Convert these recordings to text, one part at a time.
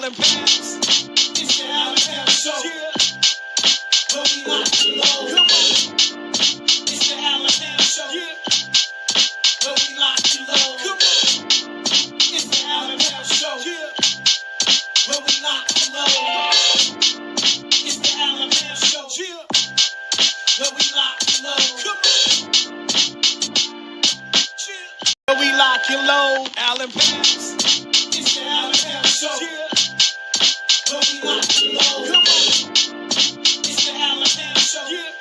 Allen Pals. It's the Allen Pals Show. Yeah. Where we lock you low. Come on. It's the Allen Pals Show. Yeah. Where we lock you low. Come on. It's the Allen Pals Show. Yeah. Where we lock you low. It's the Allen Pals Show. Yeah. Where we lock you low. Come on. Yeah. Where we lock you low. Allen Pals. It's the Allen Pals Show. Yeah. Where we lock you low. Come on. It's the Allen Pals Show. Yeah.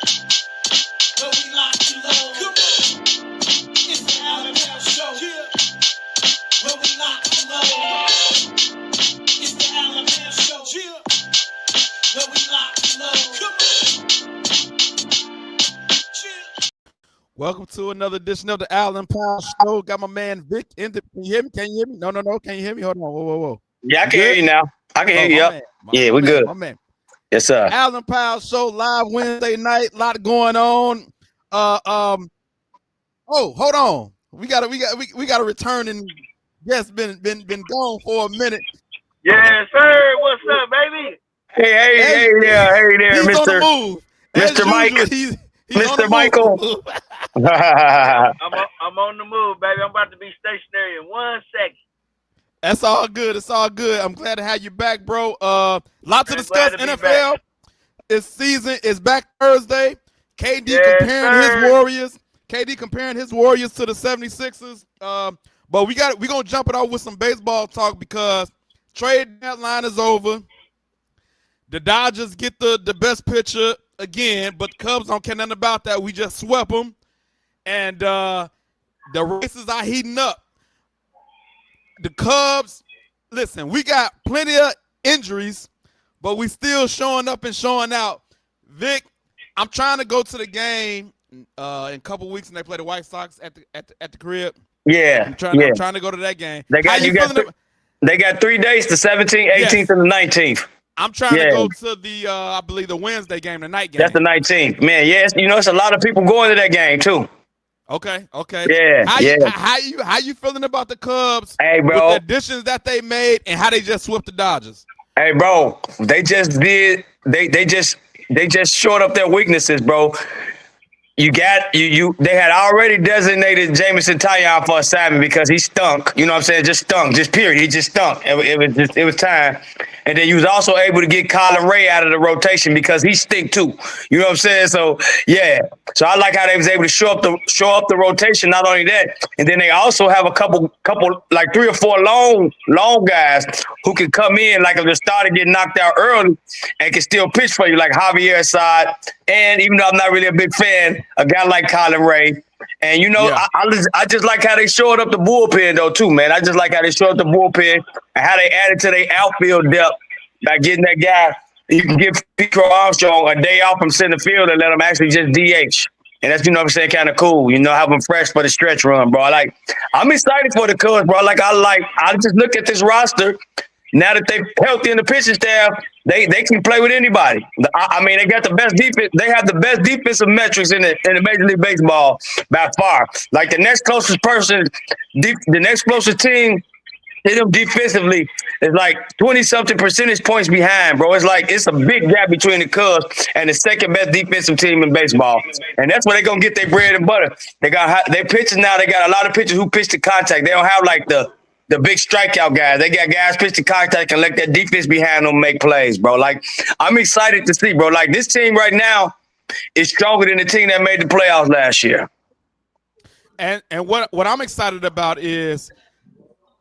Where we lock you low. Come on. It's the Allen Pals Show. Yeah. Where we lock you low. It's the Allen Pals Show. Yeah. Where we lock you low. Come on. Yeah. Welcome to another edition of the Allen Pals Show. Got my man Vic in the. Can you hear me? Can you hear me? No. Can you hear me? Hold on. Whoa. Yeah, I can hear you now. I can hear you. Yeah, we're good. My man. Yes, sir. Allen Pals Show live Wednesday night. A lot going on. Oh, hold on. We got a returning guest. Been gone for a minute. Yes, sir. What's up, baby? Hey there, he's Mr. On the move. Mr. Mike. He's Mr. Michael. I'm on the move, baby. I'm about to be stationary in 1 second. That's all good. It's all good. I'm glad to have you back, bro. Lot to discuss. NFL. This season is back Thursday. KD comparing his Warriors to the 76ers. But we're gonna jump it off with some baseball talk because trade deadline is over. The Dodgers get the best pitcher again, but the Cubs don't care nothing about that. We just swept them. And the races are heating up. The Cubs, listen, we got plenty of injuries, but we still showing up and showing out. Vic, I'm trying to go to the game in a couple weeks, and they play the White Sox at the crib. Yeah, I'm trying to go to that game. They got 3 days, the 17th, 18th, and the 19th. I'm trying to go to the, I believe, the Wednesday game, the night game. That's the 19th. Man, yes, it's a lot of people going to that game, too. Okay. Yeah, How you feeling about the Cubs? Hey, bro. With the additions that they made and how they just swept the Dodgers. Hey, bro, they just did. They just shored up their weaknesses, bro. They had already designated Jameson Taillon for assignment because he stunk. You know what I'm saying? Just stunk. Just period. He just stunk. It was time. And then you was also able to get Colin Ray out of the rotation because he stink too. You know what I'm saying? So yeah. So I like how they was able to show up the rotation. Not only that, and then they also have a couple like 3 or 4 long guys who can come in like if the starter get knocked out early and can still pitch for you, like Javier Assad. And even though I'm not really a big fan, a guy like Colin Ray. And I just like how they showed up the bullpen though too, man. I just like how they showed up the bullpen and how they added to their outfield depth by getting that guy. You can give Pedro Armstrong a day off from center field and let him actually just DH. And that's, kind of cool. Have him fresh for the stretch run, bro. I'm excited for the Cubs, bro. I just look at this roster. Now that they're healthy in the pitching staff, they can play with anybody. They got the best defense. They have the best defensive metrics in the Major League Baseball by far. Like the next closest person, the next closest team to them defensively is like 20-something percentage points behind, bro. It's a big gap between the Cubs and the second best defensive team in baseball. And that's where they're gonna get their bread and butter. They pitchers now. They got a lot of pitchers who pitch to contact. They don't have like the big strikeout guys. They got guys pitch to contact and let that defense behind them make plays, bro. I'm excited to see, bro. This team right now is stronger than the team that made the playoffs last year. And what I'm excited about is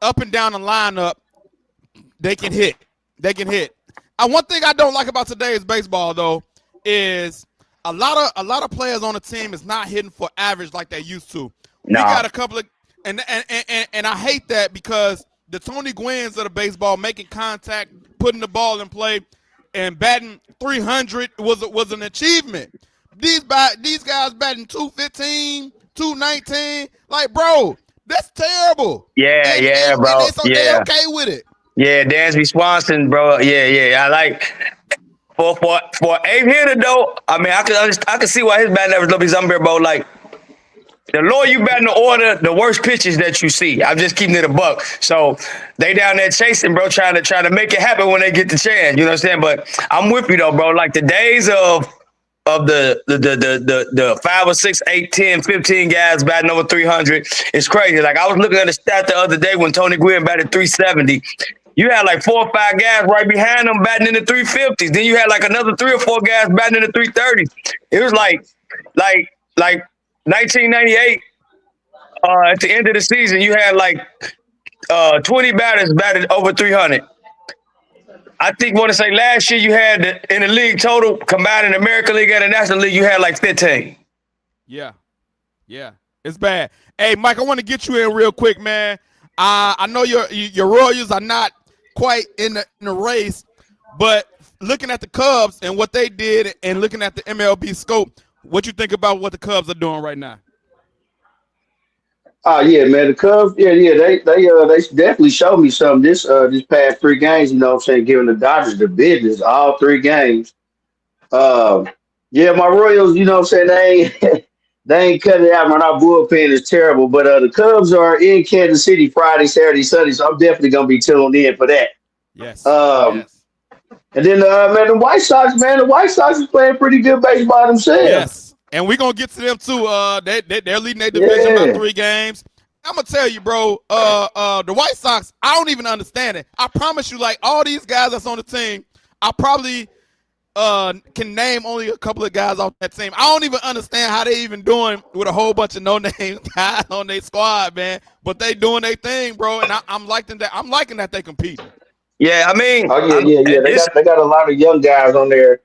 up and down the lineup, they can hit. One thing I don't like about today's baseball though is a lot of players on the team is not hitting for average like they used to. We got a couple of and I hate that because the Tony Gwynn's of the baseball making contact, putting the ball in play, and batting 300 was an achievement. These guys batting 215, 219, like bro, that's terrible. Yeah, bro. They okay with it. Yeah, Dansby Swanson, bro. Yeah. I like for eighth hitter though. I can see why his batting average low because I'm here, bro. the lower you bat in the order, the worse pitches that you see. I'm just keeping it a buck. So they down there chasing, bro, trying to make it happen when they get the chance. You know what I'm saying? But I'm with you though, bro. Like the days of the 5 or 6, 8, 10, 15 guys batting over 300 is crazy. Like I was looking at the stat the other day when Tony Gwynn batted 370. You had like 4 or 5 guys right behind him batting in the 350s. Then you had like another 3 or 4 guys batting in the 330s. It was like 1998. At the end of the season, you had like 20 batters batted over 300. I think want to say last year you had in the league total combined in the American League and the National League, you had like 15. Yeah, it's bad. Hey, Mike, I want to get you in real quick, man. I know your Royals are not quite in the race, but looking at the Cubs and what they did, and looking at the MLB scope, what you think about what the Cubs are doing right now? Oh yeah, man. The Cubs, they definitely showed me something this past 3 games. You know what I'm saying, giving the Dodgers the business all 3 games. Yeah, my Royals, you know what I'm saying, they ain't cutting it out, man. Our bullpen is terrible. But the Cubs are in Kansas City Friday, Saturday, Sunday, so I'm definitely gonna be tuned in for that. Yes. And then man, the White Sox is playing pretty good baseball themselves. Yes. And we're going to get to them, too. They're leading their division by 3 games. I'm going to tell you, bro, the White Sox, I don't even understand it. I promise you, like, all these guys that's on the team, I probably can name only a couple of guys off that team. I don't even understand how they even doing with a whole bunch of no-name guys on their squad, man. But they doing their thing, bro, and I'm liking that they compete. Yeah, I mean. Oh, yeah. They got a lot of young guys on there.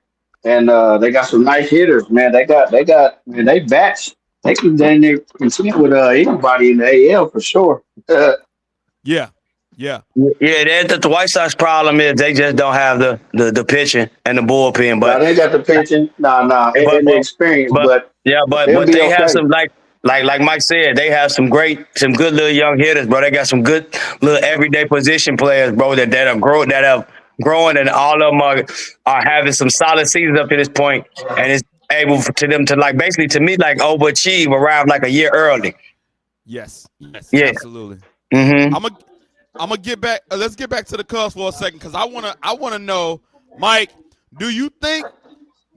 And they got some nice hitters, man. They bats. They can compete with anybody in the AL for sure. Yeah. The White Sox problem is they just don't have the pitching and the bullpen. But they got the pitching, and the experience. But they have some like Mike said, they have some good little young hitters, bro. They got some good little everyday position players, bro, that have growing, and all of them are having some solid seasons up to this point, and it's able to them to like basically to me like overachieve, arrive like a year early. Yes, yeah, absolutely. Mm-hmm. I'm gonna get back. Let's get back to the Cubs for a second, because I wanna know, Mike, do you think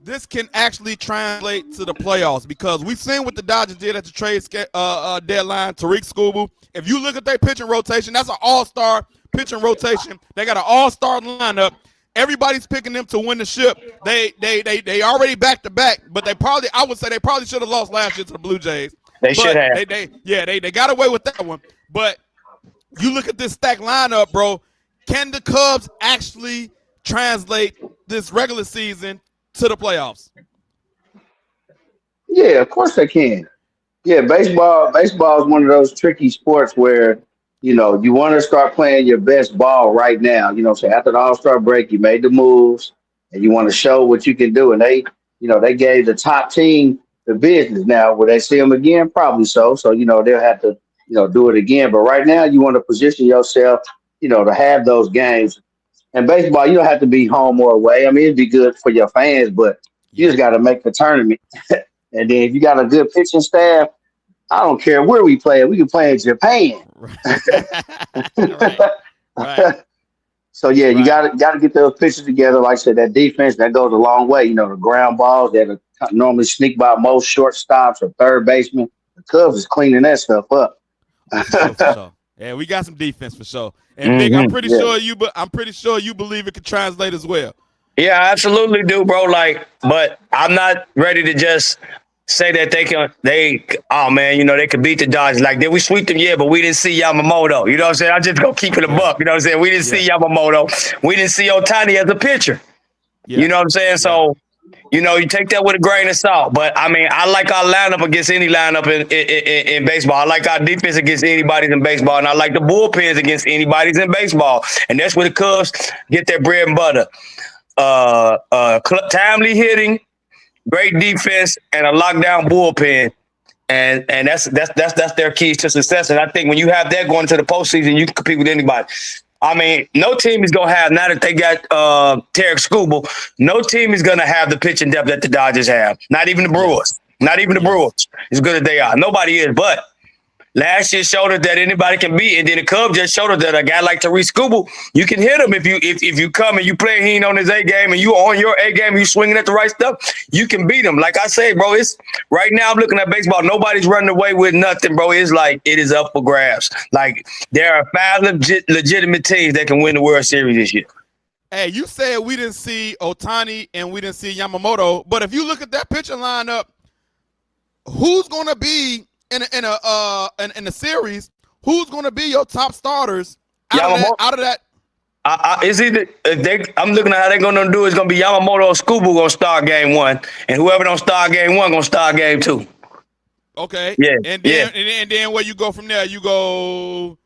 this can actually translate to the playoffs? Because we've seen what the Dodgers did at the trade deadline. Tariq Skubal. If you look at their pitching rotation, that's an all-star pitching rotation. They got an all-star lineup. Everybody's picking them to win the ship. They already back-to-back, but I would say they probably should have lost last year to the Blue Jays. They should have. They got away with that one. But you look at this stacked lineup, bro. Can the Cubs actually translate this regular season to the playoffs? Yeah, of course they can. Yeah, baseball is one of those tricky sports where, you know, you want to start playing your best ball right now. You know, so after the All-Star break, you made the moves and you want to show what you can do. And they gave the top team the business. Now, will they see them again? Probably so. So, they'll have to, do it again. But right now you want to position yourself, to have those games. And baseball, you don't have to be home or away. I mean, it'd be good for your fans, but you just got to make the tournament. And then if you got a good pitching staff, I don't care where we play. We can play in Japan. Right. So yeah, you got to get those pitchers together. Like I said, that defense that goes a long way. The ground balls that normally sneak by most shortstops or third basemen. The Cubs is cleaning that stuff up. For sure. Yeah, we got some defense for sure. And Vic, I'm pretty sure you believe it could translate as well. Yeah, I absolutely do, bro. But I'm not ready to just say that they could beat the Dodgers. Like, did we sweep them? Yeah, but we didn't see Yamamoto. You know what I'm saying? I'm just going to keep it a buck. You know what I'm saying? We didn't see Yamamoto. We didn't see Ohtani as a pitcher. Yeah. You know what I'm saying? So, you take that with a grain of salt. But, I mean, I like our lineup against any lineup in baseball. I like our defense against anybody's in baseball. And I like the bullpens against anybody's in baseball. And that's where the Cubs get their bread and butter. Timely hitting, great defense, and a lockdown bullpen, and that's their keys to success. And I think when you have that going into the postseason, you can compete with anybody. I mean, no team is gonna have, now that they got Tariq Skubal, no team is gonna have the pitching depth that the Dodgers have. Not even the Brewers. Not even the Yes. Brewers, as good as they are. Nobody is, but last year showed us that anybody can beat, and then the Cubs just showed us that a guy like Tariq Skubal, you can hit him if you come and you play. He ain't on his A game, and you on your A game, you swinging at the right stuff. You can beat him. Like I say, bro, it's right now. I'm looking at baseball. Nobody's running away with nothing, bro. It's like it is up for grabs. Like there are 5 legitimate teams that can win the World Series this year. Hey, you said we didn't see Ohtani and we didn't see Yamamoto, but if you look at that pitching lineup, who's going to be in the series? Who's going to be your top starters out of that? It's either I'm looking at how they're going to do. It's going to be Yamamoto or Skubal going to start game 1, and whoever don't start game 1 going to start game 2. Okay. Yeah. And then where you go from there? You go.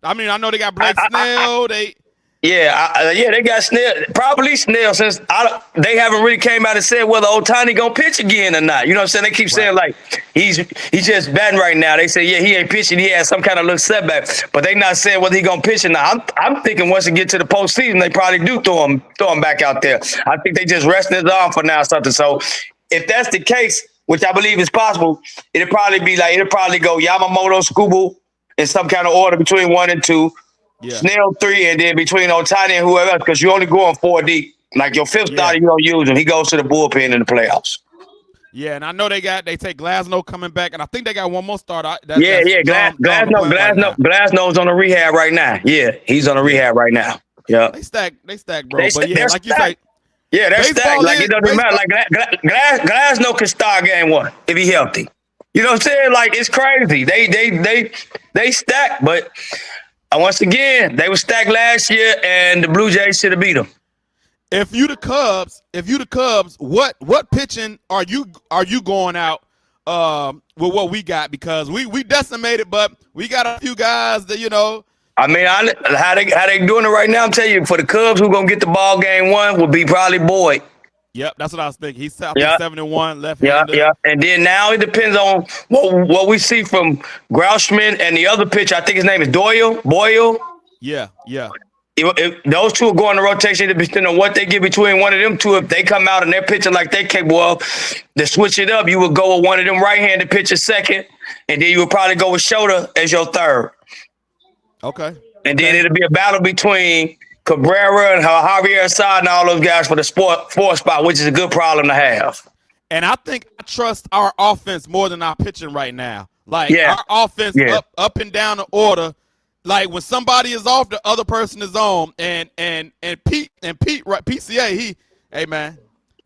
I mean, I know they got Blake Snell. They got Snell. Probably Snell, since they haven't really came out and said whether Ohtani gonna pitch again or not. You know what I'm saying? They keep saying like he's just batting right now. They say he ain't pitching. He has some kind of little setback, but they not saying whether he gonna pitch or not. I'm thinking once he get to the postseason, they probably do throw him back out there. I think they just resting his arm for now or something. So if that's the case, which I believe is possible, it'll probably go Yamamoto, Skubal in some kind of order between 1 and 2. Yeah. Snell 3, and then between Ohtani and whoever else, because you only going 4 deep. Like your 5th starter, you don't use him. He goes to the bullpen in the playoffs. Yeah, and I know they take Glasnow coming back, and I think they got one more starter. Glasnow's on the rehab right now. Yeah, he's on the rehab right now. Yeah, they stack, bro. But yeah, like you say, yeah, they're stacked. Like it doesn't matter. Like Glasnow can start game 1 if he's healthy. You know what I'm saying? Like it's crazy. They stack, but. Once again, they were stacked last year, and the Blue Jays should have beat them. If you the Cubs, what pitching are you going out with what we got? Because we decimated, but we got a few guys that I mean, how they doing it right now? I'm telling you, for the Cubs, who gonna get the ball game 1 will be probably Boyd. Yep, that's what I was thinking. He's 7-1 left-handed. Yeah. And then now it depends on what we see from Grouchman and the other pitcher. I think his name is Boyle. Yeah. If those two are going to rotation, depending on what they get between one of them two. If they come out and they're pitching like they capable of, to switch it up, you would go with one of them right-handed pitchers second, and then you would probably go with Schroeder as your third. Okay. And then it'll be a battle between Cabrera and Javier Assad and all those guys for the fourth spot, which is a good problem to have. And I think I trust our offense more than our pitching right now. Like our offense up and down the order. Like when somebody is off, the other person is on. And Pete right, PCA, hey man,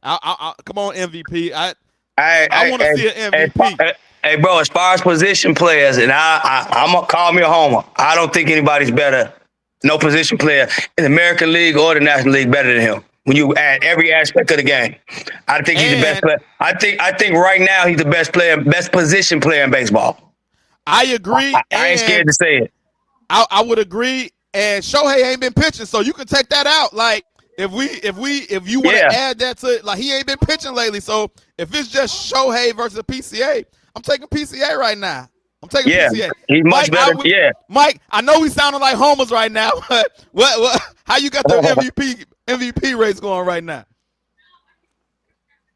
I come on MVP. I want to see an MVP. Hey, bro, as far as position players, and I'm gonna call me a homer. I don't think anybody's better. No position player in the American League or the National League better than him. When you add every aspect of the game, I think he's the best player. I think right now he's the best position player in baseball. I agree. I ain't scared to say it. I would agree. And Shohei ain't been pitching, so you can take that out. Like if you want to add that to it, like he ain't been pitching lately. So if it's just Shohei versus PCA, I'm taking PCA right now. I'm taking PCA. He's much better. Mike, I know we sounding like homers right now, but what how you got the MVP race going right now?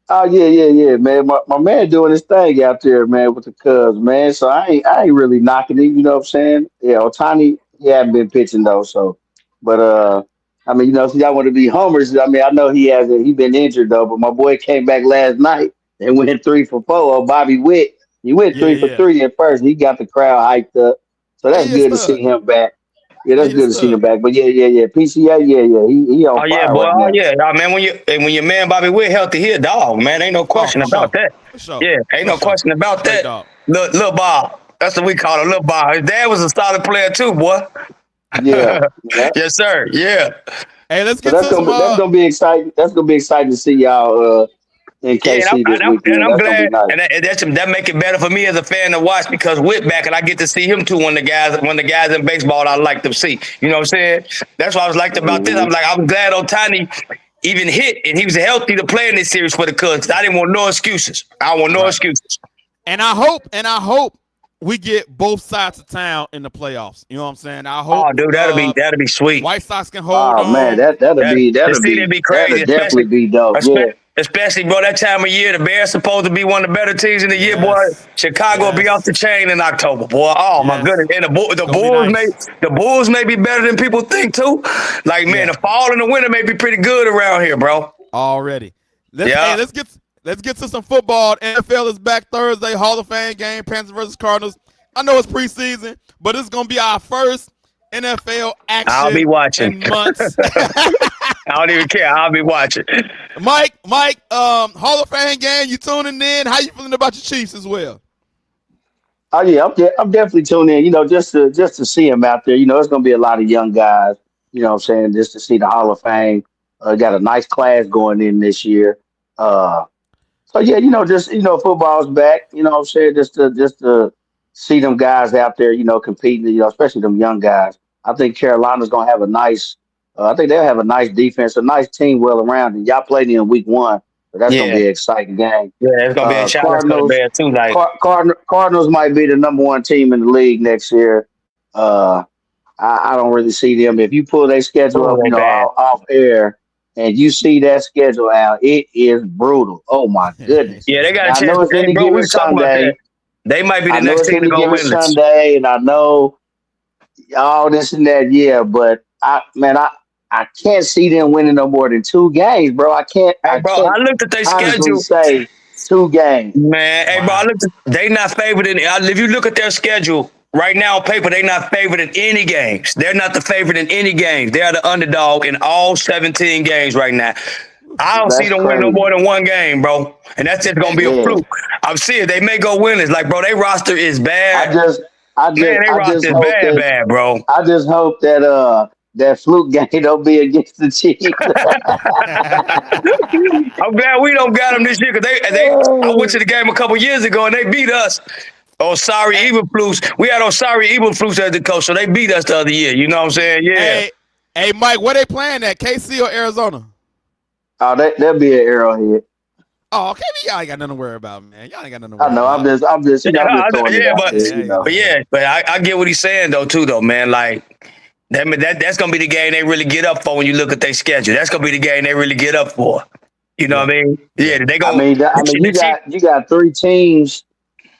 Oh yeah, man. My man doing his thing out there, man, with the Cubs, man. So I ain't really knocking him, you know what I'm saying? Yeah, Ohtani, he hasn't been pitching though, so but I mean, since y'all want to be homers, I mean, I know he been injured though, but my boy came back last night and went 3 for 4 on Bobby Witt. He went 3 for 3 at first. He got the crowd hyped up. So that's good to see him back. Yeah, that's good to see him back. But yeah. PCA, he on fire boy. right now. Man, when your man Bobby Witt healthy, he a dog, man. Ain't no question about that. Sure. Yeah, ain't no question about that. Lil Bob. That's what we call him, Lil Bob. His dad was a solid player too, boy. Yeah. Yes, sir. Yeah. Hey, let's get that's gonna be exciting. That's gonna be exciting to see y'all in KC this weekend. I'm glad, nice. and that make it better for me as a fan to watch because Witt back, and I get to see him too. When the guys in baseball I like to see, you know what I'm saying? That's what I was liked about this. I'm glad Ohtani even hit, and he was healthy to play in this series for the Cubs. I didn't want no excuses. I want no excuses. And I hope we get both sides of town in the playoffs. You know what I'm saying? I hope. Oh, dude, that'll be sweet. White Sox can hold on. Oh man, that'll be crazy. That'll definitely be dope. Especially, bro, that time of year, the Bears supposed to be one of the better teams in the year, boy. Chicago will be off the chain in October, boy. Oh my goodness! And the Bulls may be better than people think too. Like, man, the fall and the winter may be pretty good around here, bro. Already. Let's get to some football. NFL is back Thursday. Hall of Fame game, Panthers versus Cardinals. I know it's preseason, but it's gonna be our first NFL action. I'll be watching in months. I don't even care. I'll be watching. Mike, Hall of Fame game. You tuning in? How you feeling about your Chiefs as well? Oh yeah, I'm definitely tuning in. You know, just to see him out there. You know, it's gonna be a lot of young guys. You know what I'm saying? Just to see the Hall of Fame. Got a nice class going in this year. So yeah, you know, just football's back. You know what I'm saying? Just to see them guys out there. You know, competing. You know, especially them young guys. I think Carolina's gonna have a nice. I think they'll have a nice defense, a nice team well around. And y'all played in week 1, so that's gonna be an exciting game. Yeah, it's gonna be a challenge for the Bears too. Like Cardinals might be the #1 team in the league next year. I don't really see them. If you pull their schedule up, off air, and you see that schedule out, it is brutal. Oh my goodness! Yeah, they got a chance. I know it's any given Sunday. They might be the next team to go win Sunday, and I know all this and that. Yeah, but I can't see them winning no more than 2 games, bro. I looked at their schedule. Say 2 games, man. Hey, bro, they not favored in. If you look at their schedule right now on paper, they not favored in any games. They're not the favorite in any games. They are the underdog in all 17 games right now. I don't see them win no more than 1 game, bro. And that's just gonna be a fluke. I'm seeing they may go winners. Like, bro, their roster is bad. Their roster is bad, bro. I just hope that that fluke game don't be against the Chiefs. I'm glad we don't got them this year because I went to the game a couple years ago and they beat us. Sorry, Eberflus. We had Sorry Eberflus as the coach, so they beat us the other year. You know what I'm saying? Yeah. Hey, Mike, where they playing at? KC or Arizona? Oh, that'll be an Arrowhead. Oh, okay. Y'all ain't got nothing to worry about, man. Y'all ain't got nothing to worry about. I know. I'm just but I get what he's saying though, man. Like that's gonna be the game they really get up for when you look at their schedule. That's gonna be the game they really get up for. You know what I mean? Yeah, they go. You got 3 teams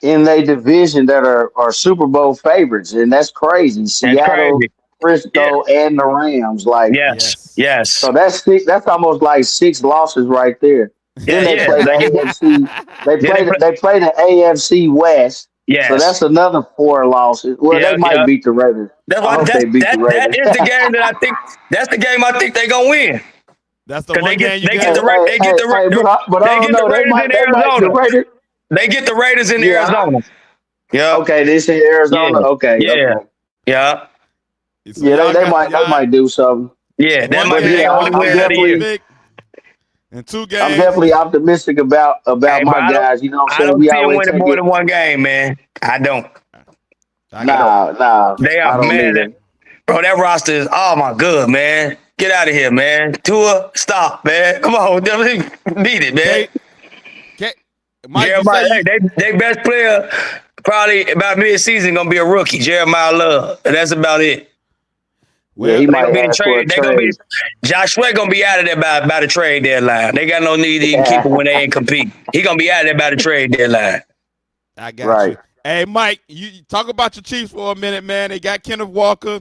in their division that are Super Bowl favorites, and that's crazy. Seattle, Frisco, and the Rams. Like, yes. So that's almost like 6 losses right there. Then they play the AFC. They play the AFC West. Yes. So that's another 4 losses. Well, they might beat the Raiders. That is the game that I think. That's the game I think they're gonna win. That's the one game they get the Raiders in Arizona. They get the Raiders in Arizona. Yeah. Okay, this in Arizona. Yeah. Okay. Yeah. Yeah. Yeah. They might do something. Yeah. That might be the only win of the year. In 2 games. I'm definitely optimistic about my guys. You know what I'm saying? I don't see them winning more than 1 game, man. I don't. Nah. They are, man. Bro, that roster is, oh my god, man. Get out of here, man. Tua, stop, man. Come on. Beat it, man. Mike, Jeremiah, they best player probably about mid-season gonna be a rookie, Jeremiah Love. And that's about it. Well, he might be trade. Josh Sweat gonna be out of there by the trade deadline. They got no need to even keep him when they ain't compete. He gonna be out of there by the trade deadline. I got you. Hey, Mike, you talk about your Chiefs for a minute, man. They got Kenneth Walker,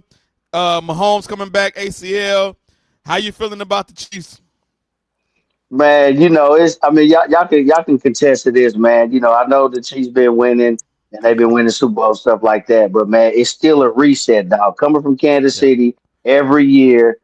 Mahomes coming back, ACL. How you feeling about the Chiefs? Man, y'all can contest to this, man. You know, I know the Chiefs been winning and they've been winning Super Bowl stuff like that, but man, it's still a reset, dog. Coming from Kansas City every year,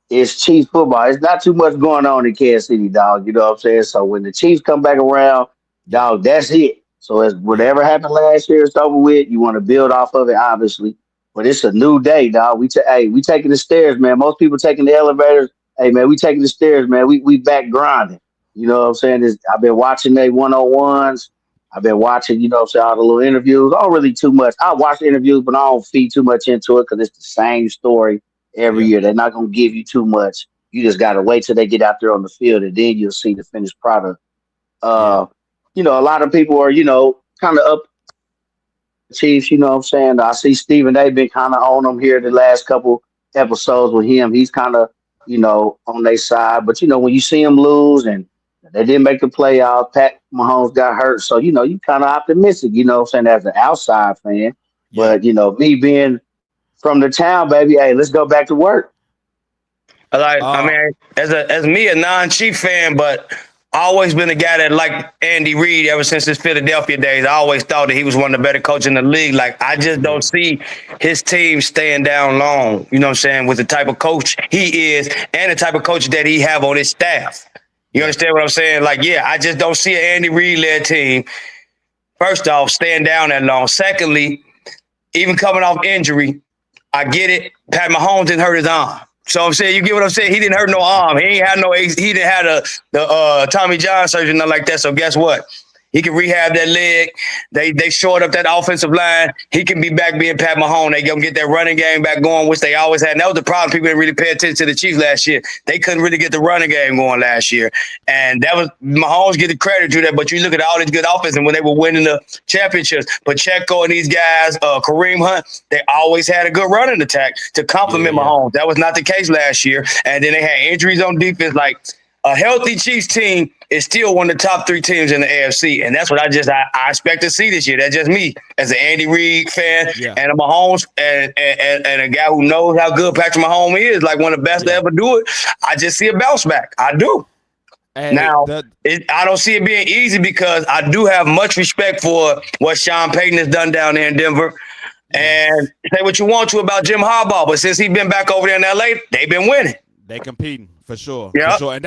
it's Chiefs football. It's not too much going on in Kansas City, dog. You know what I'm saying? So when the Chiefs come back around, dog, that's it. So as whatever happened last year, it's over with. You want to build off of it, obviously, but it's a new day, dog. We taking the stairs, man. Most people taking the elevators. Hey, man, we taking the stairs, man. We back grinding. You know what I'm saying? I've been watching they 101s. I've been watching, all the little interviews. Not really too much. I watch the interviews, but I don't feed too much into it because it's the same story every year. They're not going to give you too much. You just got to wait till they get out there on the field, and then you'll see the finished product. A lot of people are, kind of up the Chiefs, you know what I'm saying? I see Stephen A. been kind of on them here the last couple episodes with him. He's kind of, on their side. But, when you see them lose and They didn't make the playoffs. Pat Mahomes got hurt. So, you kind of optimistic, what I'm saying, as an outside fan. Yeah. But, me being from the town, baby, hey, let's go back to work. I mean, as me, a non-Chief fan, but I always been a guy that liked Andy Reid ever since his Philadelphia days. I always thought that he was one of the better coaches in the league. Like, I just don't see his team staying down long, you know what I'm saying, with the type of coach he is and the type of coach that he have on his staff. You understand what I'm saying? Like, yeah, I just don't see an Andy Reid-led team, first off, staying down that long. Secondly, even coming off injury, I get it. Pat Mahomes didn't hurt his arm. So I'm saying, you get what I'm saying? He didn't hurt no arm. He didn't have the Tommy John surgery, nothing like that. So guess what? He can rehab that leg. They shored up that offensive line. He can be back being Pat Mahomes. They gonna get that running game back going, which they always had. And that was the problem. People didn't really pay attention to the Chiefs last year. They couldn't really get the running game going last year. And that was Mahomes get the credit to that. But you look at all these good offense and when they were winning the championships, Pacheco and these guys, Kareem Hunt, they always had a good running attack to complement Mahomes. That was not the case last year. And then they had injuries on defense. Like, a healthy Chiefs team is still one of the top 3 teams in the AFC, and that's what I expect to see this year. That's just me as an Andy Reid fan and a Mahomes and a guy who knows how good Patrick Mahomes is, like one of the best to ever do it. I just see a bounce back. I do. Hey, now, I don't see it being easy because I do have much respect for what Sean Payton has done down there in Denver. And say what you want to about Jim Harbaugh, but since he's been back over there in LA, they've been winning. They competing for sure. Yeah, for sure. And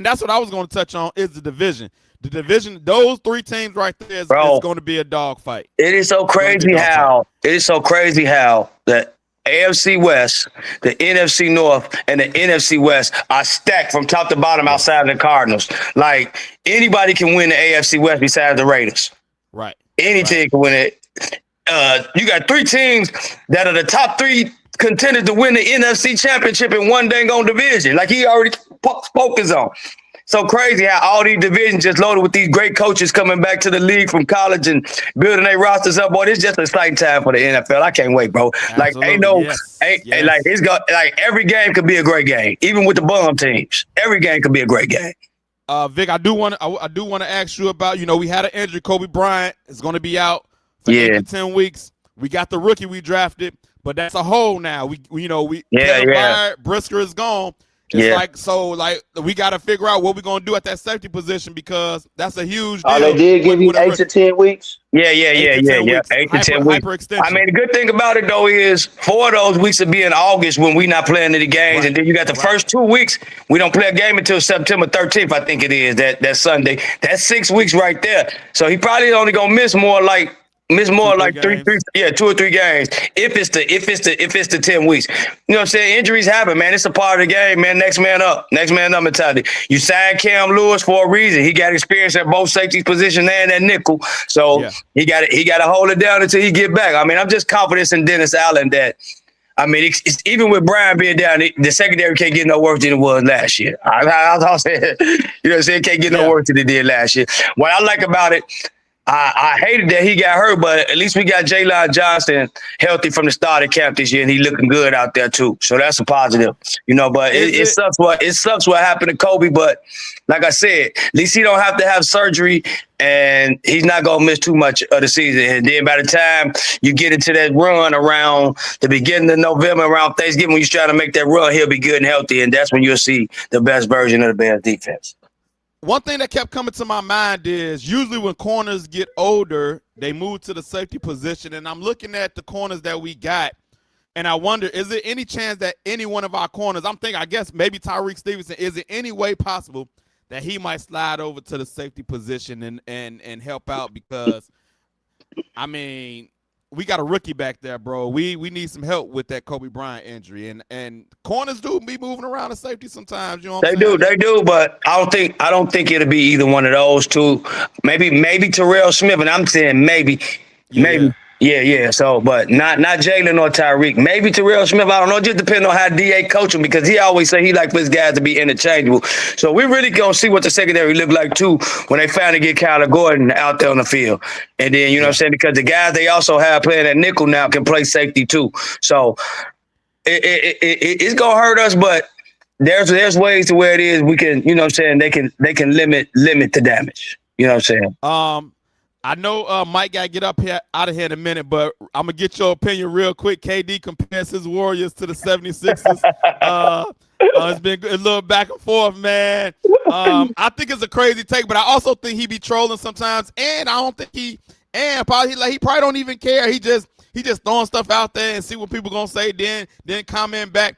that's what I was going to touch on is the division. The division, those 3 teams right there is going to be a dogfight. It is so crazy how the AFC West, the NFC North, and the NFC West are stacked from top to bottom outside of the Cardinals. Like, anybody can win the AFC West besides the Raiders. Right. Any team can win it. You got 3 teams that are the top 3 contenders to win the NFC Championship in one dang on division. Like he already spoke his own. So crazy how all these divisions just loaded with these great coaches coming back to the league from college and building their rosters up. Boy, it's just an exciting time for the NFL. I can't wait, bro. Absolutely. Like like every game could be a great game, even with the bum teams. Every game could be a great game. Vic, I do want to ask you about, we had an injury. Kobe Bryant is going to be out for 8 to 10 weeks. We got the rookie we drafted, but that's a hole now. Brisker is gone. It's we got to figure out what we're going to do at that safety position because that's a huge deal. They did give you 8 to 10 weeks? Yeah. 8 to 10 weeks. I mean, the good thing about it, though, is 4 of those weeks will be in August when we're not playing any games. Right. And then you got the first 2 weeks. We don't play a game until September 13th, I think it is, that Sunday. That's 6 weeks right there. So he probably only going to miss more like 2 or 3 games. If it's the 10 weeks. You know what I'm saying? Injuries happen, man. It's a part of the game, man. Next man up mentality. You signed Cam Lewis for a reason. He got experience at both safety position and at nickel. So he got to hold it down until he get back. I mean, I'm just confident in Dennis Allen that it's even with Brian being down, the secondary can't get no worse than it was last year. I saying, you know what I'm saying? It can't get no worse than it did last year. What I like about it, I hated that he got hurt, but at least we got Jalen Johnson healthy from the start of camp this year, and he looking good out there too. So that's a positive, But it sucks what happened to Kobe. But like I said, at least he don't have to have surgery, and he's not gonna miss too much of the season. And then by the time you get into that run around the beginning of November, around Thanksgiving, when you're trying to make that run, he'll be good and healthy, and that's when you'll see the best version of the Bears defense. One thing that kept coming to my mind is usually when corners get older, they move to the safety position. And I'm looking at the corners that we got, and I wonder, is there any chance that any one of our corners, I guess maybe Tyreek Stevenson, is there any way possible that he might slide over to the safety position and help out? Because, we got a rookie back there, bro. We need some help with that Kobe Bryant injury, and corners do be moving around the safety sometimes. You know what I'm saying? They do, but I don't think it'll be either one of those two. Maybe Terrell Smith, and I'm saying maybe. Yeah. So, but not Jalen or Tyreek. Maybe Terrell Smith. I don't know. It just depends on how DA coach him because he always say he like for his guys to be interchangeable. So we really gonna see what the secondary look like too when they finally get Kyler Gordon out there on the field. And then you know what I'm saying, because the guys they also have playing at nickel now can play safety too. So it's gonna hurt us, but there's ways to where it is we can, you know what I'm saying, they can limit the damage. You know what I'm saying? I know Mike got to get up here out of here in a minute, but I'm going to get your opinion real quick. KD compares his Warriors to the 76ers. It's been a little back and forth, man. I think it's a crazy take, but I also think he be trolling sometimes, and I don't think he probably don't even care. He just throwing stuff out there and see what people gonna say, then comment back.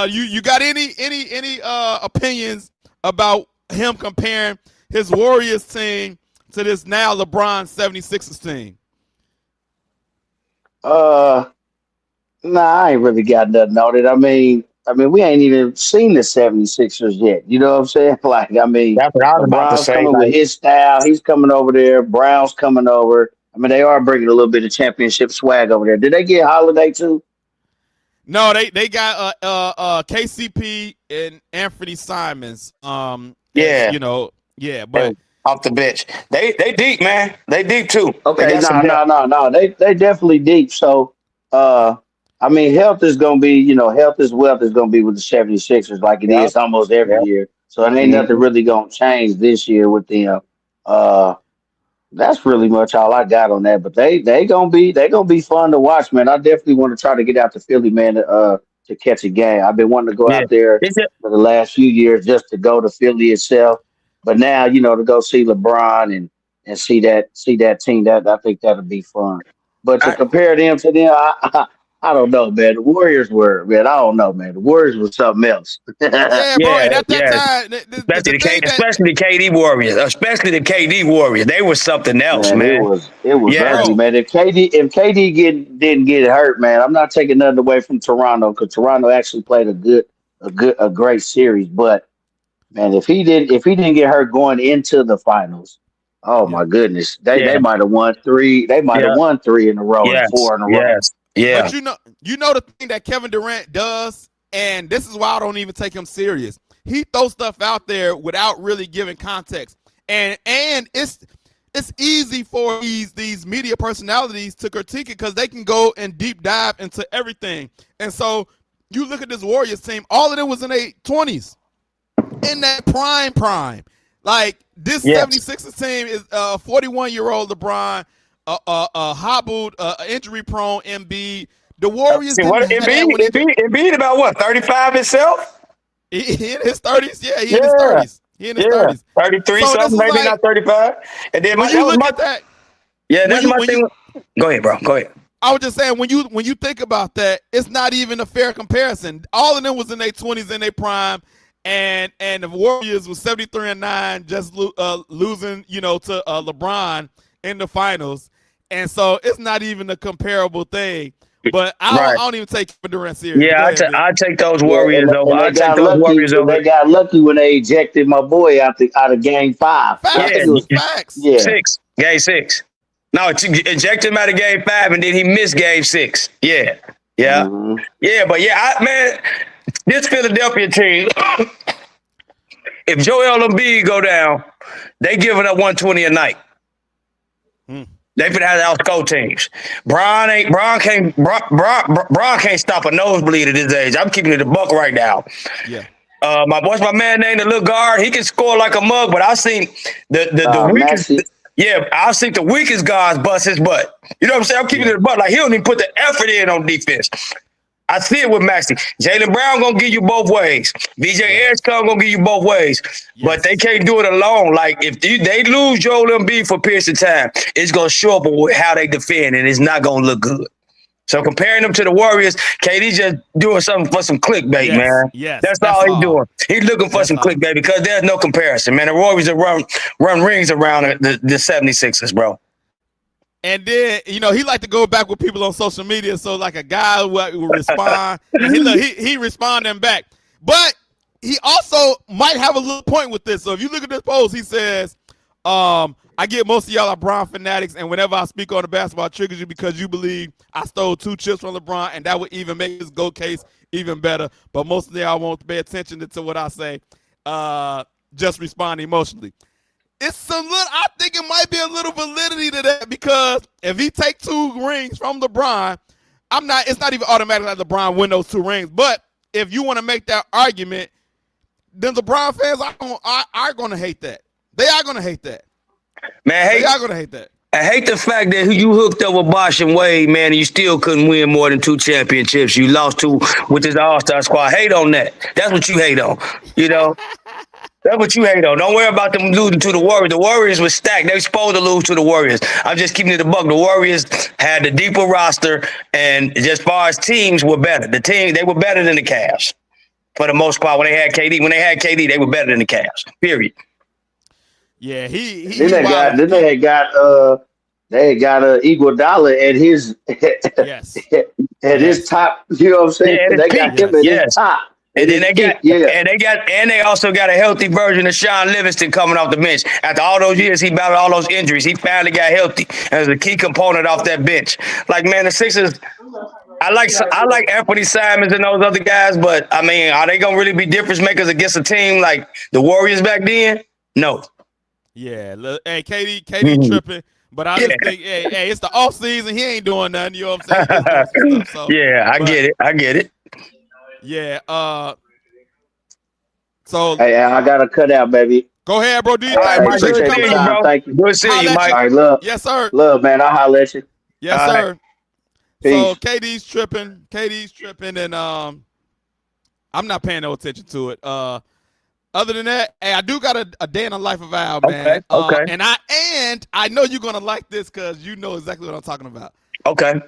You got any opinions about him comparing his Warriors team to this now LeBron 76ers team? Nah, I ain't really got nothing on it. I mean, we ain't even seen the 76ers yet. You know what I'm saying? Like, I mean, that's what I was about to say. Coming like, with his style. He's coming over there. Brown's coming over. I mean, they are bringing a little bit of championship swag over there. Did they get Holiday too? No, they got KCP and Anthony Simons. Yeah, but off the bench, they deep, man. They deep too. Okay, no. They definitely deep. So, I mean, health is gonna be, health is wealth is gonna be with the 76ers like it is almost every year. So it ain't nothing really gonna change this year with them. That's really much all I got on that. But they gonna be fun to watch, man. I definitely want to try to get out to Philly, man, to catch a game. I've been wanting to go out there for the last few years just to go to Philly itself. But now, to go see LeBron and see that team, that I think that'll be fun. But to compare them to them, I don't know, man. The Warriors were, man. I don't know, man. The Warriors were something else. Yeah, bro. And at that time, especially the KD Warriors, they were something else, man. It was ugly, man. If KD didn't get hurt, man, I'm not taking nothing away from Toronto because Toronto actually played a great series. But man, if he didn't get hurt going into the finals, oh my goodness, they might have won three. They might have won 3 in a row and 4 in a row. Yeah. But you know the thing that Kevin Durant does, and this is why I don't even take him serious. He throws stuff out there without really giving context. And it's easy for these media personalities to critique it because they can go and deep dive into everything. And so you look at this Warriors team, all of them was in their 20s. In that prime. Like this 76ers team is 41-year-old LeBron, hobbled, injury-prone Embiid. The Warriors. Embiid about what? 35 himself. He in his 30s. Yeah, he in his 30s. He in his 30s. 33 something, maybe like, not 35. And then when you look at that. Yeah, that's my thing. Go ahead, bro. Go ahead. I was just saying when you think about that, it's not even a fair comparison. All of them was in their 20s in their prime. And the Warriors was 73-9, just losing, to LeBron in the finals. And so it's not even a comparable thing. But I don't even take Kevin Durant serious. Yeah, I take those Warriors over. I take those Warriors over. They got lucky when they ejected my boy out of Game 5. Facts. Yeah. Game 6. No, ejected him out of Game 5, and then he missed Game 6. Yeah. Mm-hmm. Yeah, but man, this Philadelphia team, if Joel Embiid go down, they giving up 120 a night. They finna have to outscore teams. Bron can't stop a nosebleed at this age. I'm keeping it a buck right now. Yeah. My man named the little guard. He can score like a mug, but I've seen the weakest. I've seen the weakest guys bust his butt. You know what I'm saying? I'm keeping it a buck. Like he don't even put the effort in on defense. I see it with Maxey. Jaylen Brown gonna give you both ways. VJ Erskine gonna give you both ways. But they can't do it alone. Like if they lose Joel Embiid for a period of time, it's gonna show up with how they defend, and it's not gonna look good. So comparing them to the Warriors, KD just doing something for some clickbait, man. Yes, that's all he's doing. He's looking for some clickbait because there's no comparison, man. The Warriors are run rings around the 76ers, bro. And then, he like to go back with people on social media. So like a guy will respond, and he responding back. But he also might have a little point with this. So if you look at this post, he says, I get most of y'all are Bron fanatics, and whenever I speak on the basketball, it triggers you because you believe I stole 2 chips from LeBron, and that would even make his GOAT case even better. But most of y'all won't pay attention to what I say. Just respond emotionally. I think it might be a little validity to that because if he take 2 rings from LeBron, it's not even automatic that LeBron win those 2 rings. But if you want to make that argument, then the Brown fans are gonna hate that. They are gonna hate that. Man, they are gonna hate that. I hate the fact that you hooked up with Bosh and Wade, man, and you still couldn't win more than 2 championships. You lost 2 with this All-Star squad. Hate on that. That's what you hate on. You know? That's what you hate on. Don't worry about them losing to the Warriors. The Warriors were stacked. They were supposed to lose to the Warriors. I'm just keeping it a buck. The Warriors had the deeper roster, and as far as teams were better. They were better than the Cavs for the most part. When they had KD, they were better than the Cavs. Period. Yeah, he they had got Iguodala at his his top. You know what I'm saying? Yeah, they got him at his top. And then they also got a healthy version of Sean Livingston coming off the bench. After all those years, he battled all those injuries. He finally got healthy as a key component off that bench. Like, man, the Sixers. I like Anthony Simons and those other guys, but I mean, are they gonna really be difference makers against a team like the Warriors back then? No. Yeah, hey, KD tripping, but I just think, hey, it's the off season. He ain't doing nothing. You know what I'm saying? So, yeah, I get it. Yeah. So hey, I got to cut out, baby. Go ahead, bro. Do you appreciate you coming out, bro? Thank you. Good to see you, Mike. All right, love. Yes, sir. Love, man. I'll holler at you. Yes, all sir. Right. Peace. So KD's tripping, and I'm not paying no attention to it. Other than that, hey, I do got a day in the life of Al, man. Okay. And I know you're gonna like this because you know exactly what I'm talking about. Okay.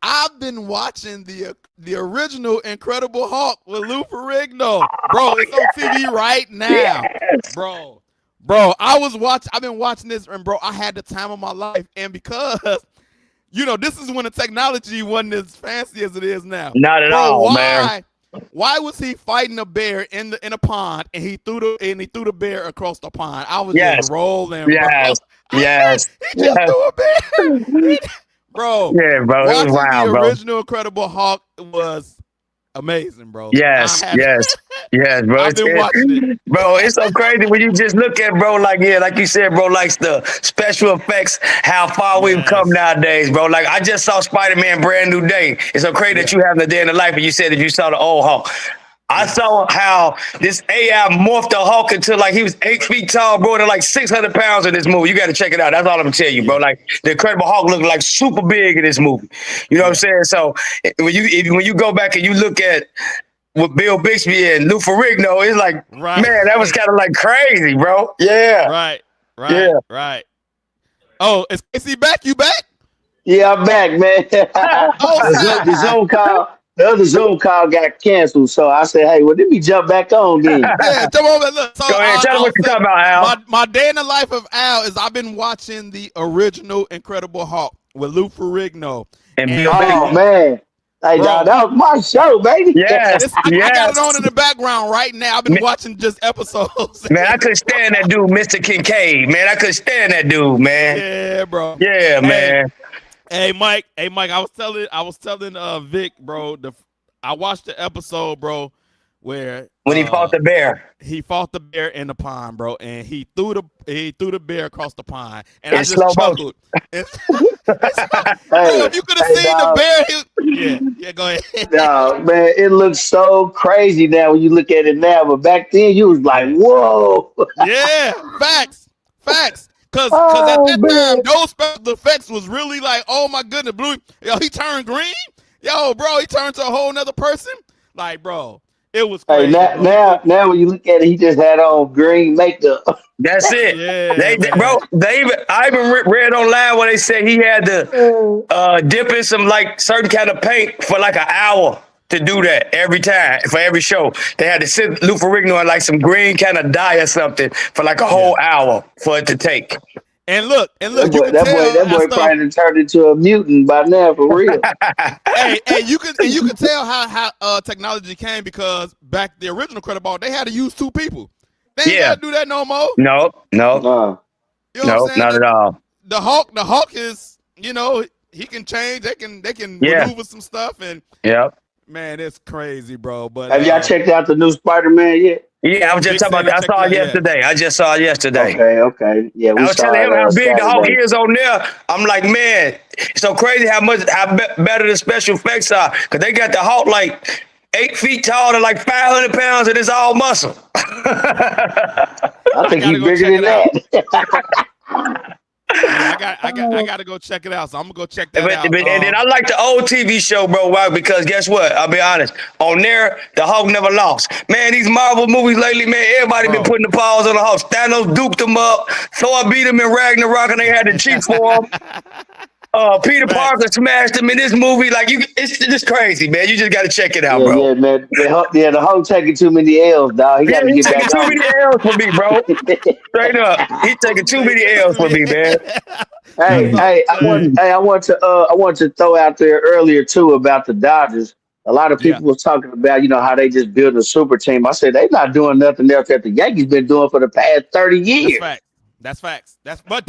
I've been watching the original Incredible Hulk with Lou Ferrigno. Bro, it's on TV right now. Yes. Bro, I've been watching this, and bro, I had the time of my life. And because, this is when the technology wasn't as fancy as it is now. Not at all, man. Why was he fighting a bear in a pond and he threw the bear across the pond? I was just rolling, yes. bro. Yes. He just threw a bear. Bro. Yeah, bro. It was wild, bro. The original Incredible Hulk was amazing, bro. Yes, bro. I've been watching it. Bro, it's so crazy when you just look at, bro, like you said, bro, like the special effects, how far we've come nowadays, bro. Like, I just saw Spider-Man Brand New Day. It's so crazy that you have the day in the life, and you said that you saw the old Hulk. I saw how this AI morphed the Hulk until like he was 8 feet tall, bro, and like 600 pounds in this movie. You got to check it out. That's all I'm gonna tell you, bro. Like the Incredible Hulk looked like super big in this movie. You know what I'm saying? So when you go back and you look at with Bill Bixby and Lou Ferrigno, it's like, man, that was kind of like crazy, bro. Yeah. Right. Oh, is he back? You back? Yeah, I'm back, man. The Zoom call. The other Zoom call got canceled, so I said, hey, well, let me jump back on then. Yeah, jump over. Look, so, go ahead, tell them what you're talking about, Al. My day in the life of Al is I've been watching the original Incredible Hulk with Lou Ferrigno. And oh, man. Hey, dog, that was my show, baby. Yes, I got it on in the background right now. I've been watching just episodes. Man, I couldn't stand that dude, Mr. Kincaid. Man, I couldn't stand that dude, man. Yeah, bro. Yeah, man. Hey, Mike. I was telling Vic, bro. I watched the episode, bro, where when he fought the bear. He fought the bear in the pond, bro, and he threw the bear across the pond, and in I just chuckled. Bro, if you could have seen dog. the bear, yeah, go ahead. No, man, it looks so crazy now when you look at it now, but back then you was like, whoa. Yeah, facts. Because at that time, those special effects was really like, oh my goodness, Blue, he turned green. Yo, bro, he turned to a whole nother person. Like, bro, it was crazy. Hey, now when you look at it, he just had on green makeup. That's it. Yeah, I even read online where they said he had to dip in some like certain kind of paint for like an hour to do that every time for every show. They had to sit Lou Ferrigno in like some green kind of dye or something for like a whole hour for it to take. And look, that boy probably turned into a mutant by now, for real. hey, you can tell how technology came because back the original Incredible, they had to use 2 people. They ain't gotta do that no more. No. You know not at all. The Hulk is, he can change. They can maneuver some stuff, and man, it's crazy, bro. But have y'all checked out the new Spider-Man yet? Yeah, I was just talking about that. I saw it yesterday. I just saw it yesterday. Okay. Yeah, I was telling him how big the Hulk is on there. I'm like, man, it's so crazy how better the special effects are. Because they got the Hulk like 8 feet tall and like 500 pounds, and it's all muscle. I think he's bigger than that. Yeah, I gotta go check it out. So I'm gonna go check that out. And then I like the old TV show, bro. Why? Because guess what? I'll be honest. On there, the Hulk never lost. Man, these Marvel movies lately, man, everybody been putting the paws on the Hulk. Thanos duped him up. Thor beat him in Ragnarok, and they had to cheat for him. Peter Parker smashed him in this movie. Like it's just crazy, man. You just got to check it out, bro. Yeah, man. The Hulk taking too many L's, dog. He got to get back too many L's for me, bro. Straight up, he taking too many L's for me, man. I want to throw out there earlier too about the Dodgers. A lot of people was talking about, how they just built a super team. I said they're not doing nothing else that the Yankees been doing for the past 30 years. That's facts. That doesn't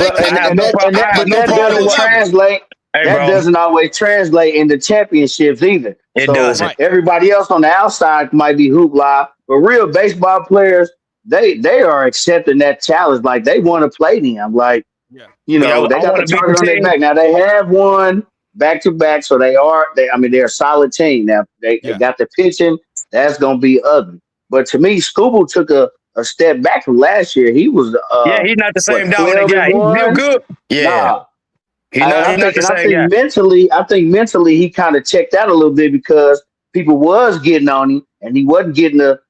translate. That doesn't always translate into championships either. It doesn't. Everybody else on the outside might be hoopla, but real baseball players, they are accepting that challenge. Like they want to play them. Like they got the target on their back. Now they have won back to back, so they're a solid team. Now they got the pitching. That's gonna be ugly. But to me, Scooble took a step back from last year. He was he's not the same dominant guy. He's still good. Yeah. I think mentally he kind of checked out a little bit because people was getting on him and he wasn't getting the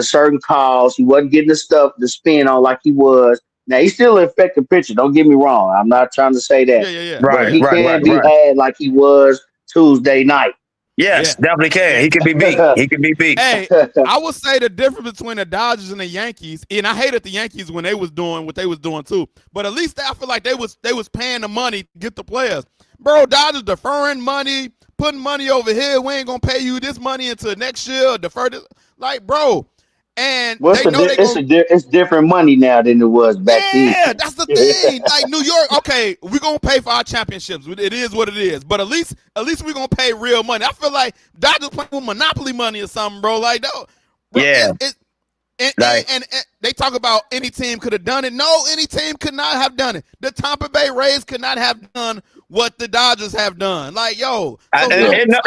certain calls. He wasn't getting the spin on like he was. Now he's still an effective pitcher. Don't get me wrong. I'm not trying to say that. Yeah. But he can't be had like he was Tuesday night. Yes, definitely can. He can be beat. He can be beat. Hey, I would say the difference between the Dodgers and the Yankees, and I hated the Yankees when they was doing what they was doing too. But at least I feel like they was paying the money to get the players. Bro, Dodgers deferring money, putting money over here. We ain't gonna pay you this money until next year. Defer this, like, bro. And it's different money now than it was back then. Yeah, that's the thing. Like New York, okay, we're gonna pay for our championships. It is what it is. But at least we're gonna pay real money. I feel like Dodgers playing with monopoly money or something, bro. Like no, bro, and they talk about any team could have done it. No, any team could not have done it. The Tampa Bay Rays could not have done what the Dodgers have done. Like, yo.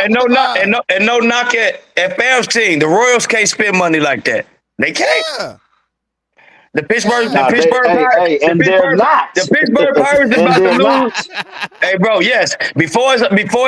No knock at Fam's team. The Royals can't spend money like that. They can't. Yeah. The Pittsburgh Pirates is about to lose. Hey, bro, yes. Before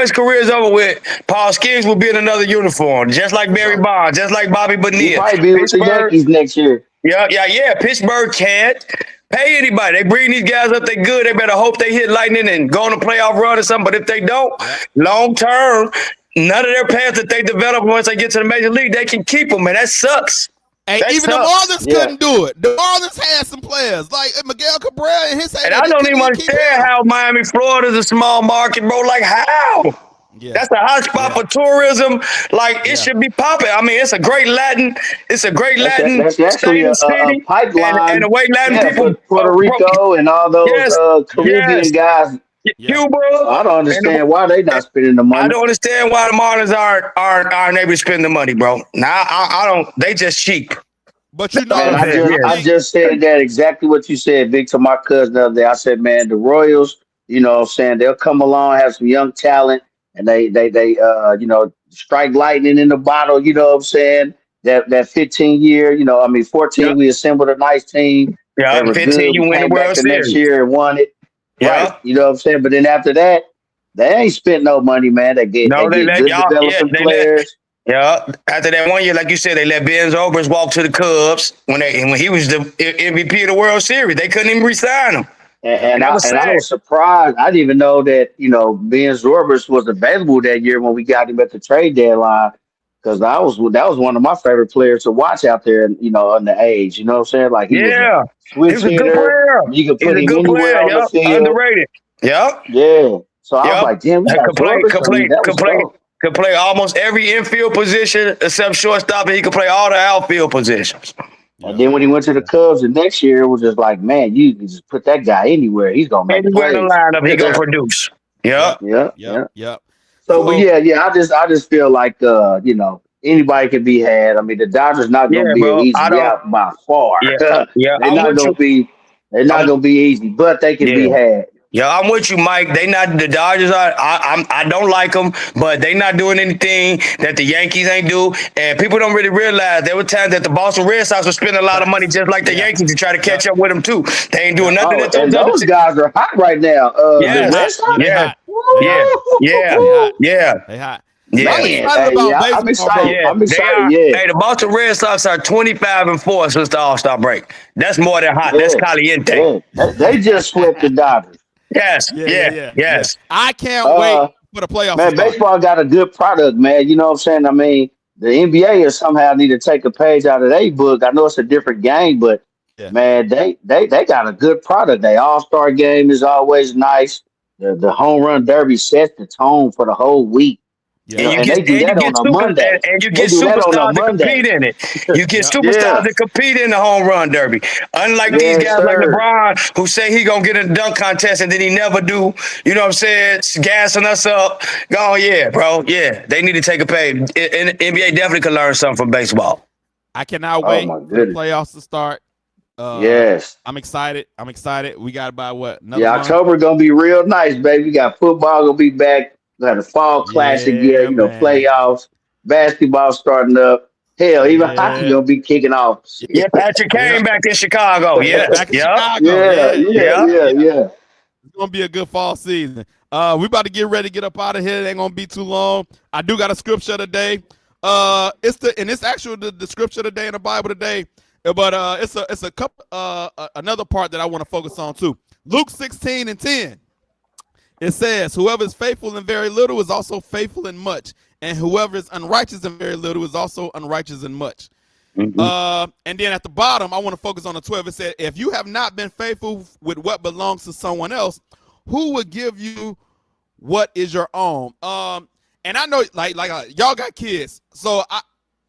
his career is over with, Paul Skeens will be in another uniform, just like Barry Bonds, just like Bobby Bonilla. He might be with the Yankees next year. Yeah. Pittsburgh can't pay anybody. They bring these guys up. They good. They better hope they hit lightning and go on a playoff run or something. But if they don't, long term, none of their paths that they develop once they get to the major league, they can keep them, man. That sucks. And even the Marlins couldn't do it. The Marlins had some players like Miguel Cabrera and his. And I don't even understand how Miami, Florida is a small market, bro. Like how? Yeah. That's a hot spot for tourism. Like it should be popping. I mean, it's a great Latin. It's a great Latin city. Pipeline. And the way Latin people, Puerto Rico and all those Caribbean guys. Cuba. I don't understand why they not spending the money. I don't understand why the Marlins aren't able to spend the money, bro. Now I don't. They just cheap. But you know, I just said that exactly what you said, Vic, to my cousin the other day. I said, man, the Royals, you know what I'm saying, they'll come along, have some young talent, and they strike lightning in the bottle, you know what I'm saying? That 15 year, 14, we assembled a nice team. Yeah, 15, you win the World Series. Next year and won it. Yeah. Right. You know what I'm saying? But then after that, they ain't spent no money, man. They get developing players. After that 1 year, like you said, they let Ben Zobrist walk to the Cubs when he was the MVP of the World Series. They couldn't even re-sign him. And I was surprised. I didn't even know that, Ben Zobrist was available that year when we got him at the trade deadline. Because that was one of my favorite players to watch out there, on the age. You know what I'm saying? Like he was a switch hitter. You could put him anywhere on the field. Underrated. Yeah. Yeah. So I was like, damn, could play almost every infield position except shortstop, and he could play all the outfield positions. And then when he went to the Cubs the next year, it was just like, man, you can just put that guy anywhere. He's gonna make anywhere in the lineup. He gonna produce. Yeah. So, but I just feel like anybody can be had. I mean, the Dodgers not gonna be an easy out by far. They're not gonna be easy, but they can be had. Yeah, I'm with you, Mike. They not the Dodgers are. I don't like them, but they not doing anything that the Yankees ain't do. And people don't really realize there were times that the Boston Red Sox were spending a lot of money just like the Yankees to try to catch up with them too. They ain't doing nothing that And those other those guys are hot right now. The yes, Red Sox. yeah, yeah, yeah. They hot. Yeah. I'm excited about baseball, I'm excited. bro. Yeah, I'm they excited. are. Yeah, Hey, the Boston Red Sox are 25-4 since the All-Star break. That's more than hot. That's yeah, caliente. yeah. They just swept the Dodgers. Yes, yes. I can't wait for the playoffs to Man, start. baseball got a good product, man. You know what I'm saying? I mean, the NBA is somehow need to take a page out of their book. I know it's a different game, but man, they got a good product. Their All-Star game is always nice. The home run derby sets the tone for the whole week. Yeah. And they do that on a Monday. And you get superstars to compete in it. You get superstars to compete in the home run derby. Unlike these guys like LeBron, who say he gonna get in a dunk contest and then he never do. You know what I'm saying? Gassing us up. Going, yeah, bro. Yeah, they need to take a page. NBA definitely could learn something from baseball. I cannot wait for the playoffs to start. Yes, I'm excited. We got about what? Month? October gonna be real nice, baby. We got football gonna be back. We got a fall classic again. Playoffs, basketball starting up. Hell, even hockey gonna be kicking off. Yeah, Patrick came back in Chicago. Yeah, back in Chicago. Yeah. It's gonna be a good fall season. We about to get ready to get up out of here. It ain't gonna be too long. I do got a scripture today. It's actually the scripture today in the Bible today. But it's a couple another part that I want to focus on too. Luke 16:10. It says, "Whoever is faithful in very little is also faithful in much, and whoever is unrighteous in very little is also unrighteous in much." Mm-hmm. And then at the bottom, I want to focus on the 12. It said, "If you have not been faithful with what belongs to someone else, who would give you what is your own?" And I know, like y'all got kids, so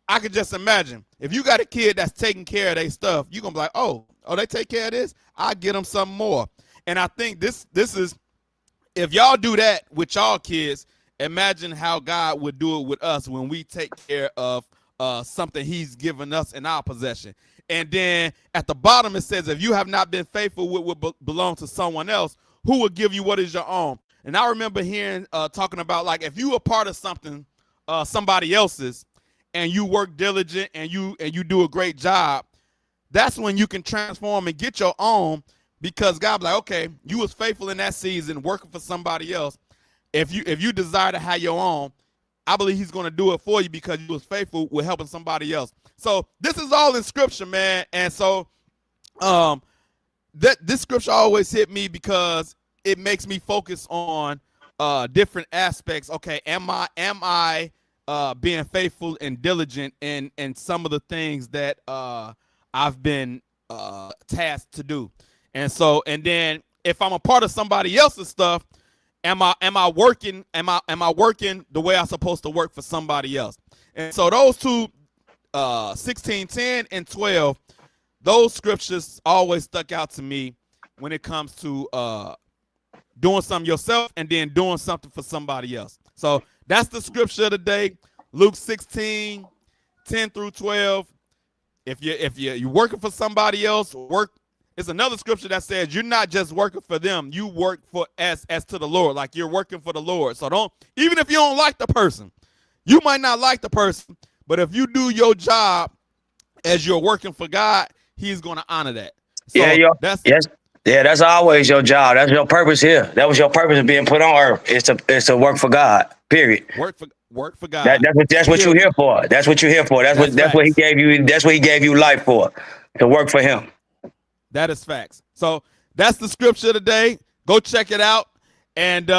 I could just imagine if you got a kid that's taking care of their stuff, you're gonna be like, oh, they take care of this, I'll get them something more. And I think this is, if y'all do that with y'all kids, imagine how God would do it with us when we take care of something he's given us in our possession. And then at the bottom it says, if you have not been faithful with what belongs to someone else, who will give you what is your own? And I remember hearing talking about, like, if you are part of something somebody else's, and you work diligent and you do a great job, that's when you can transform and get your own, because God be like, okay, you was faithful in that season working for somebody else. If you desire to have your own, I believe he's going to do it for you because you was faithful with helping somebody else. So this is all in scripture, man. And so this scripture always hit me because it makes me focus on different aspects. Okay, am I being faithful and diligent in some of the things that I've been tasked to do? And so, and then if I'm a part of somebody else's stuff, am I working the way I'm supposed to work for somebody else? And so those two, 16:10 and 12, those scriptures always stuck out to me when it comes to doing something yourself and then doing something for somebody else. So that's the scripture today, Luke 16:10 through 12. If you're working for somebody else, it's another scripture that says you're not just working for them, you work for as to the Lord, like you're working for the Lord. So even if you don't like the person, you might not like the person, but if you do your job as you're working for God, he's going to honor that. So that's always your job. That's your purpose here. That was your purpose of being put on earth. It's to work for God. Period. Work for God. That's what you're here for. That's what you're here for. That's what he gave you. That's what he gave you life for, to work for him. That is facts. So that's the scripture today. Go check it out. And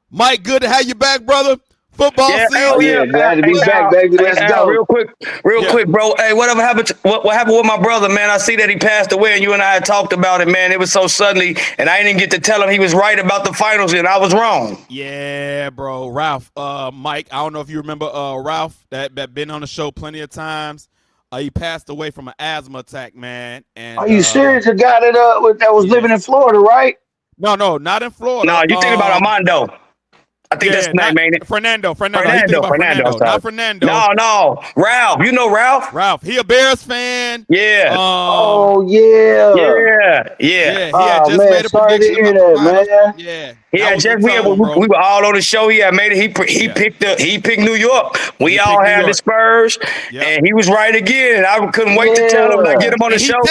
Mike, good to have you back, brother. Football season. Yeah, glad to be back, baby. Let's go. Real quick, bro. Hey, whatever happened? What happened with my brother, man? I see that he passed away, and you and I had talked about it, man. It was so suddenly, and I didn't get to tell him he was right about the finals, and I was wrong. Yeah, bro. Ralph, Mike, I don't know if you remember Ralph that been on the show plenty of times. He passed away from an asthma attack, man. And are you serious? The guy that was living in Florida, right? No, not in Florida. No, you think about Armando. I think that's the name, ain't it? Fernando. Fernando. Not Fernando. No. Ralph. You know Ralph? Ralph. He a Bears fan. Yeah. Yeah. He had just man, made a sorry to prediction hear about the that, finals. man. Yeah. He had just we were all on the show. He had made it. He picked New York. We all had the Spurs, and he was right again. I couldn't wait to tell him, like, get him on the show.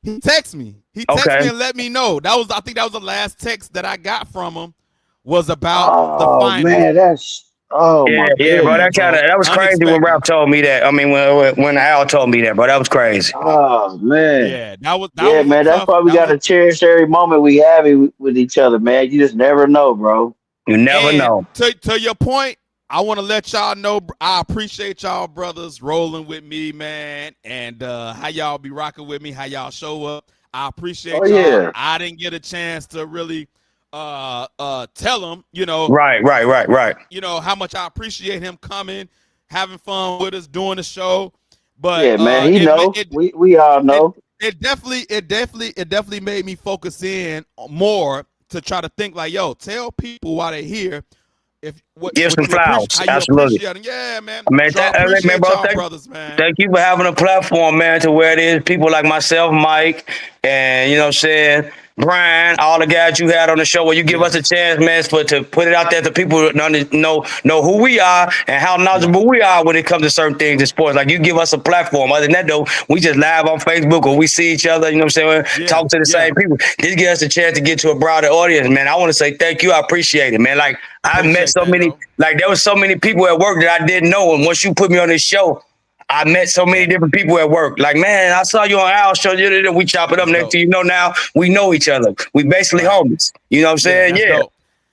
He texted me and let me know. I think that was the last text that I got from him was about the finals. Man, that's bro. That was crazy when Ralph told me that. I mean, when Al told me that, bro, that was crazy. Oh man, yeah, that was man. That's why we got to cherish every moment we have with each other, man. You just never know, bro. You never know. To your point, I want to let y'all know I appreciate y'all brothers rolling with me, man, and how y'all be rocking with me, how y'all show up. I appreciate y'all. Yeah. I didn't get a chance to really tell him, Right. You know how much I appreciate him coming, having fun with us, doing the show. But yeah, man, he know. We all know. It definitely made me focus in more to try to think like, yo, tell people while they're here. Give some flowers. Absolutely. Yeah, man. Man, brothers, man. Thank you for having a platform, man, to where it is. People like myself, Mike, and, you know what I'm saying, Brian, all the guys you had on the show, where you give us a chance, man, to put it out there to people know who we are and how knowledgeable we are when it comes to certain things in sports. Like, you give us a platform. Other than that, though, we just live on Facebook or we see each other, you know what I'm saying, talk to the same people. This gives us a chance to get to a broader audience, man. I want to say thank you. I appreciate it, man. Like, I met so many, there was so many people at work that I didn't know. And once you put me on this show, I met so many different people at work. Like, man, I saw you on Al's show. We chop it up. Next thing you know, now we know each other. We basically homies. You know what I'm saying?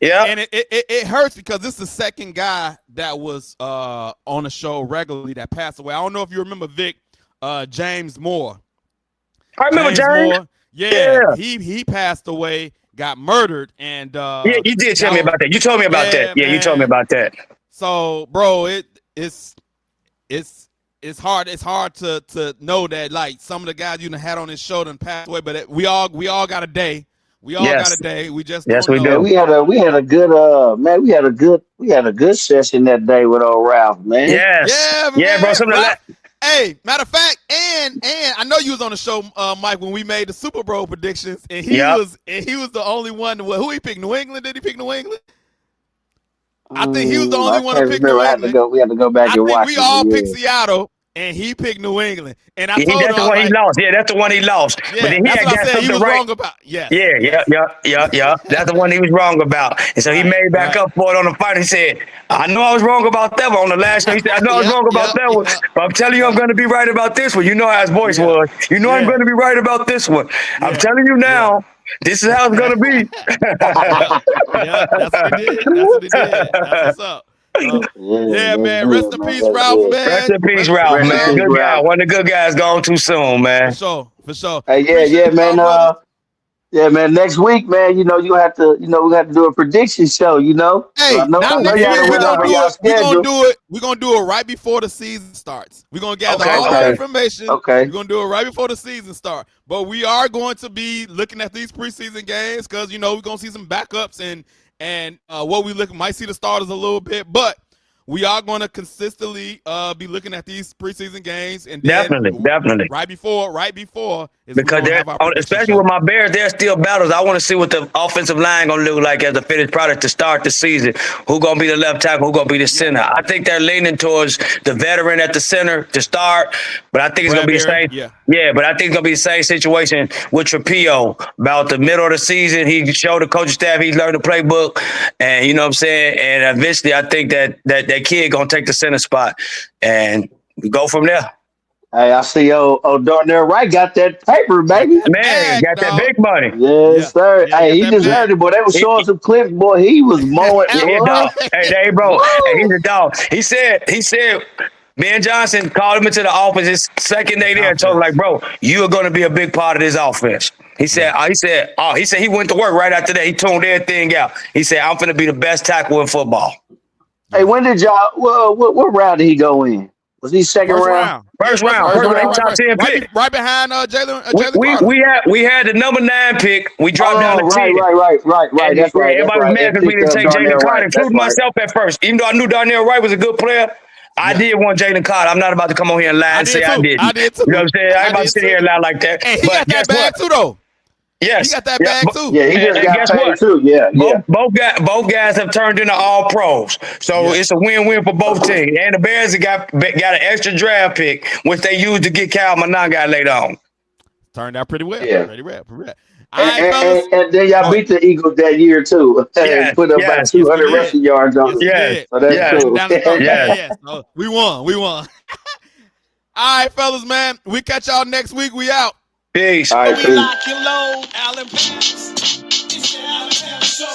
Yeah. And it hurts because this is the second guy that was on the show regularly that passed away. I don't know if you remember Vic, James Moore. I remember James Moore. Yeah. He passed away, got murdered, and you did tell me about that. You told me about that. Yeah, man. You told me about that. So, bro, it's hard. It's hard to know that, like, some of the guys you had on this show done passed away, but we all got a day. We all got a day. We just don't know. We had a good we had a good session that day with old Ralph, man. Yeah, bro. Some of that. Hey, matter of fact, and I know you was on the show, Mike, when we made the Super Bowl predictions, and he was the only one. Who he picked? New England? Did he pick New England? I think he was the only one to pick New England. We had to go back and watch. We all picked Seattle, and he picked New England. And I told him, that's the one he lost. Yeah, that's the one he lost. Yeah, but then he that's what I said. He was wrong about. Yeah. That's the one he was wrong about. And so he made back up for it on the fight. He said, I know I was wrong about that one on the last show. He said, I know I was wrong about that one, but I'm telling you I'm going to be right about this one. You know how his voice was. You know I'm going to be right about this one. I'm telling you now. This is how it's going to be. That's what he did. That's what's up. Man. Rest in peace, Ralph, man. Rest in peace, Ralph, man. Good guy. One of the good guys gone too soon, man. For sure. Hey, man. Next week, man, we have to do a prediction show, Hey, we're gonna do it right before the season starts. We're gonna gather all the information. We're gonna do it right before the season starts. But we are going to be looking at these preseason games because we're gonna see some backups and what we might see the starters a little bit, but we are going to consistently be looking at these preseason games, and definitely right before because especially with my Bears, there's still battles. I want to see what the offensive line gonna look like as a finished product to start the season. Who gonna be the left tackle? Who gonna be the center? I think they're leaning towards the veteran at the center to start, but I think it's gonna be the same. But I think it's gonna be the same situation with Trapio. About the middle of the season, he showed the coaching staff he's learned the playbook, and you know what I'm saying. And eventually, I think that kid gonna take the center spot, and we go from there. Hey, I see Darnell Wright got that paper, baby. Man, got that big money. Yes, sir. Hey, he deserved it, boy. They were showing some clips, boy. He was mowing. Hey, bro. Hey, he's a dog. He said, Ben Johnson called him into the office his second day there and told him, like, bro, you are going to be a big part of this offense. He said he went to work right after that. He tuned everything out. He said, I'm going to be the best tackle in football. Hey, when did y'all? What round did he go in? Was he second round? First round. Top 10 pick. Right behind Jalen Carter. We had the number 9 pick. We dropped down to 10. Right. That's right. Everybody was mad because we didn't take Jalen Carter, including myself at first. Even though I knew Darnell Wright was a good player, I did want Jalen Carter. I'm not about to come on here and lie and say I didn't. I did too. You know what I'm saying? I ain't about to sit here and lie like that. And he got that bag too, though. Yes. He got that bag too. Yeah, he just got paid too. Yeah. Both guys have turned into all pros. So it's a win-win for both teams. And the Bears got an extra draft pick, which they used to get Kyle Monangai later on. Turned out pretty well. Yeah. Pretty well. And then y'all beat the Eagles that year too. And put up about 200 rushing yards on them. So that's cool. So we won. All right, fellas, man. We catch y'all next week. We out. Peace. All right, We lock and load, Allen Pants. It's the Allen Pants Show.